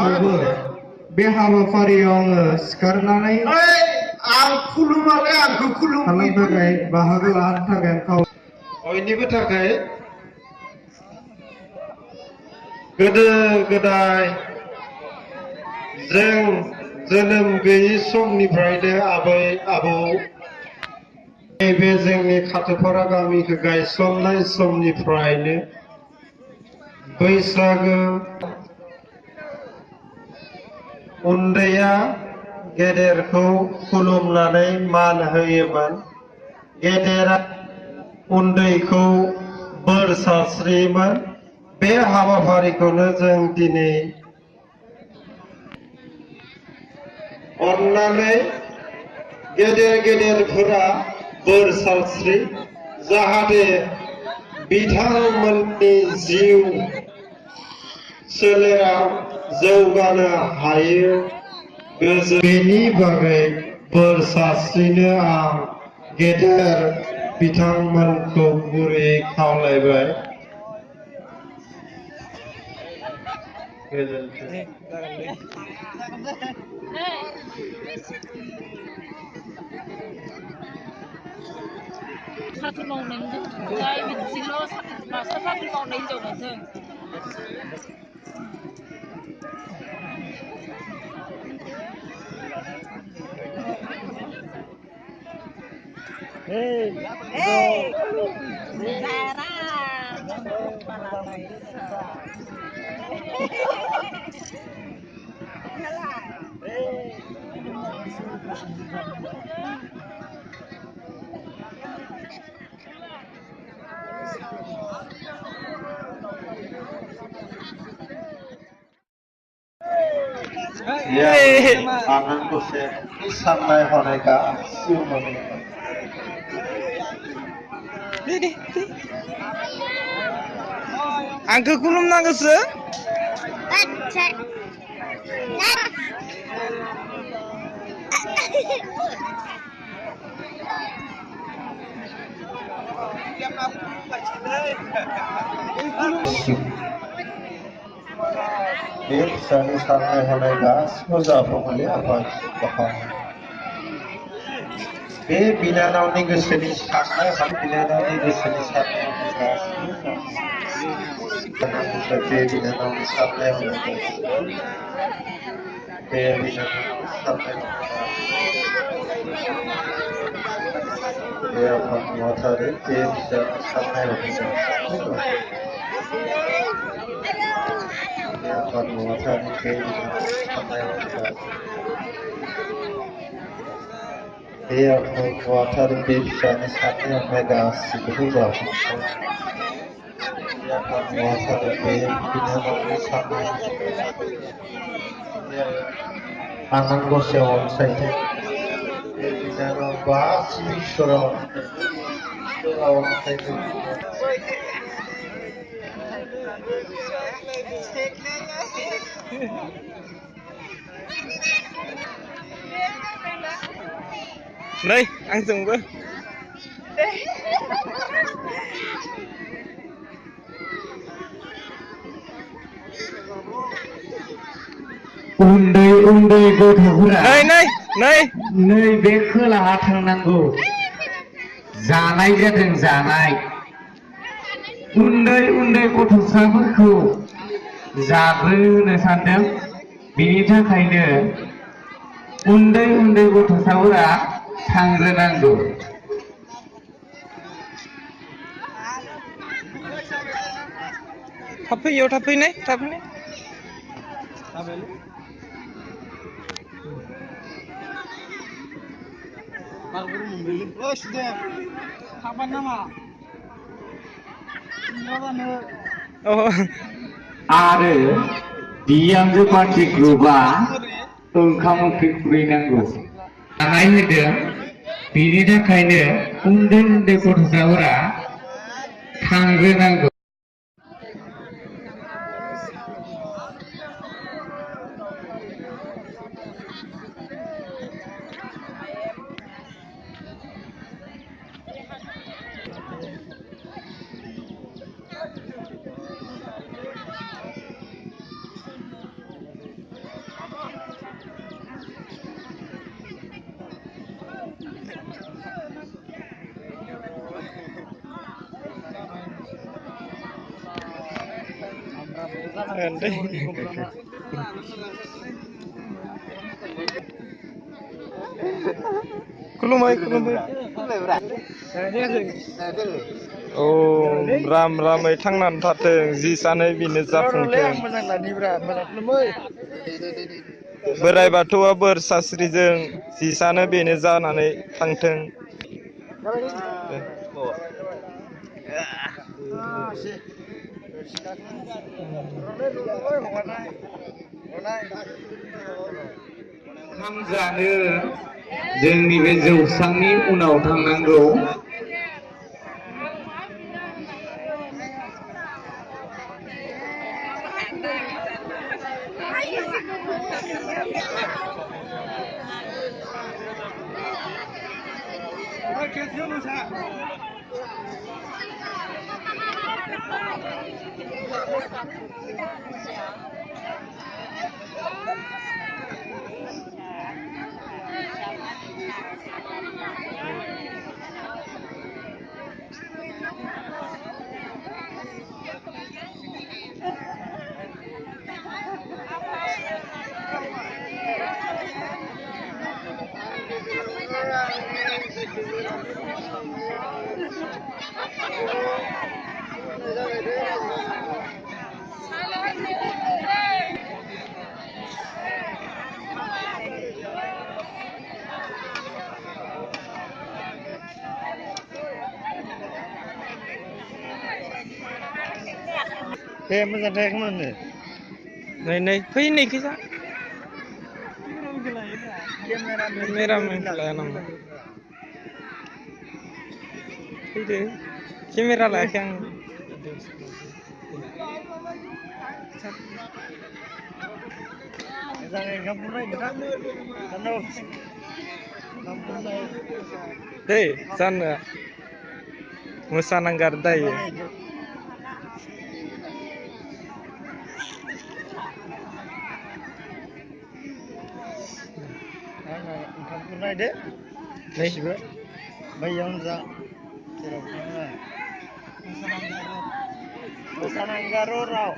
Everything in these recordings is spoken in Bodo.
आंबो बे हाबाफारियाव आङो सिखारनानै आं खुलुमाखै आंखौ खुलुमनो थाखाय बाहागो लानो थाखाय आं बयनिबो थाखाय गोदो गोदाय जों जोनोम गैयै समनिफ्रायनो आबै आबौ नैबे जोंनि खाथुपारा गामिखौ गायसननाय समनिफ्रायनो बैसागो उन्दैया गेदेरखौ खुलुमनानै मान होयोमोन गेदेरा उन्दैखौ बोर सारस्रियोमोन बे हाबाफारिखौनो जों दिनै अन्नानै गेदेरफोरा बोर सारस्रि जाहाथे बिथांमोननि जिउ सोलेराव जौगानो हायो बेनि बागै बोर सारस्रिनो आं गेदेर बिथांमोनखौ गुरैयै खावलायबाय। साख्रि मावनायनि जों थांबाय बिदिल' मास्टार साख्रि मावनाय हिनजावमोन जों आनन्द गसे साननाय हनाय गासिबो मोनो आंखौ खुलुमनांगौसो बे फिसानि साननाय हनाय गासिबो जाफुंनानै आफा बे बिनानावनि गोसोनि साननाय हनाय बिनानावनि गोसोनि साननाय हनाय गासिबो बे बिनानावनि साननाय हनाय बे बिनानावनि साननाय बे आफा नुवाथारि बे फिसानि साननाय हनाय आफा नुवाथारि बे बिनानावनि साननाय हनाय बे आफा नुवाथारि बे फिसानि साननाय हनाय गासिबो जाफुंसार बे आफा नुवाथारि बे बिनानावनि साननाय आनान गसाइयाव अनसायथों बे बिनानाव गासिबो इसोरा अनसायथों नै आंजोंबो उन्दै उन्दै गथ'फोरा नै बे खोलाहा थांनांगौ जानाय जादों जानाय उन्दै उन्दै गथ'साफोरखौ जाग्रोनो सानदों बेनि थाखायनो उन्दै उन्दै गथ'साफोरा थांग्रोनांगौ थाब फैयो थाब फैनाय आरो बिहामजो पार्टि ग्रुपआ ओंखाम ओंख्रि खुरैनांगौ जानाय होदों बेनि थाखायनो उन्दै उन्दै गथ'साफोरा थांग्रोनांगौ खुलुमबाय औ राम रामै थांनानै थाथों जि सानो बेनो जाफुंथों बोराइ बाथौआ बोर सास्रिजों जि सानो बेनो जानानै थांथों ओंखाम जानो जोंनि बे जौस्रांनि उनाव थांनांगौ मोजां थायाखैमोन नै फैनायखैजा केमेरामेन लाया नामा फैदो केमेरा लायाखै आं दे जानो मोसानांगौ आरो दायो नायदो गासिबो बैयावनो जा जेराव मोसानांगौ राव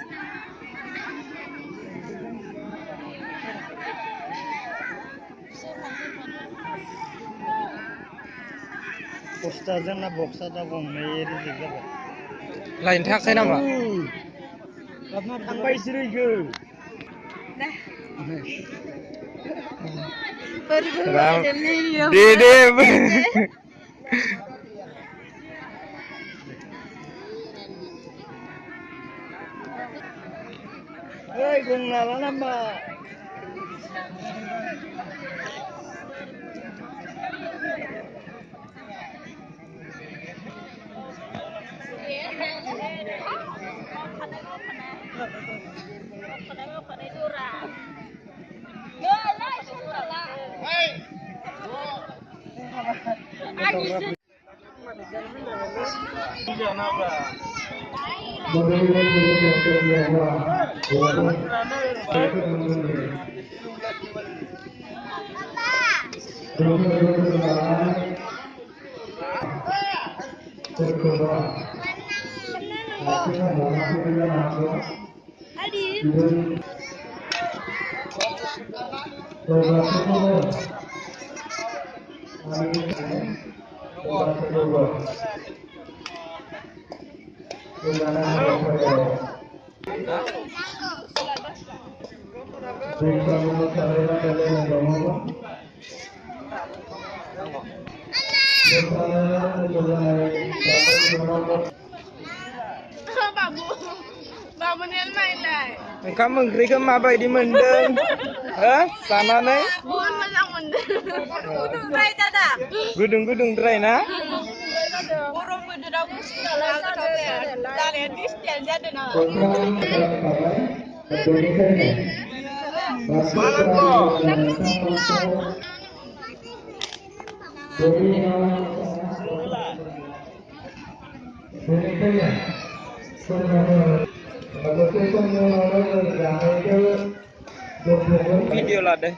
पस्टा जोंना बक्सा दा गंनै रिजेक्ट जाबाय लाइन थाखाय नामा थांबाय सिरिगो दे ओइ गंनाला नाम्बा ओंखाम ओंख्रिखौ माबायदि मोनदों हो जानानै मोजां मोनदों गुदुंद्राय ना गरम बोथोराव गुसु नालाय जानाया डिसटेन्स जादों ना भिडिअ लादो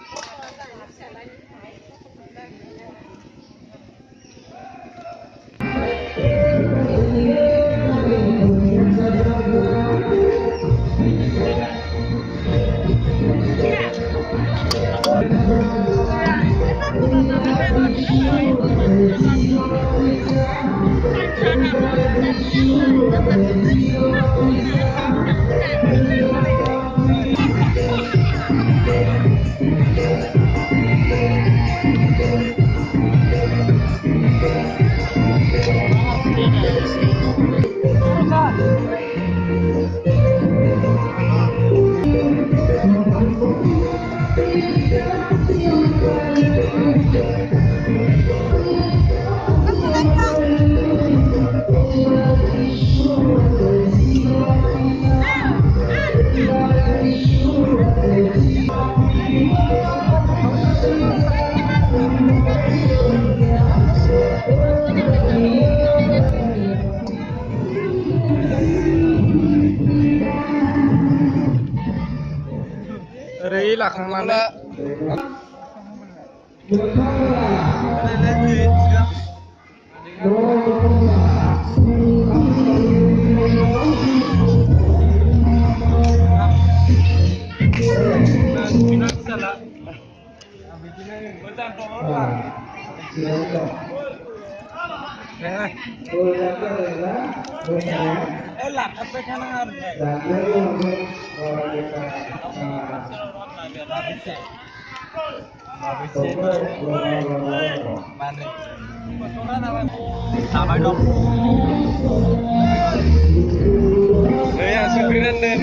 बै लाखांनानै yang sukrinan dan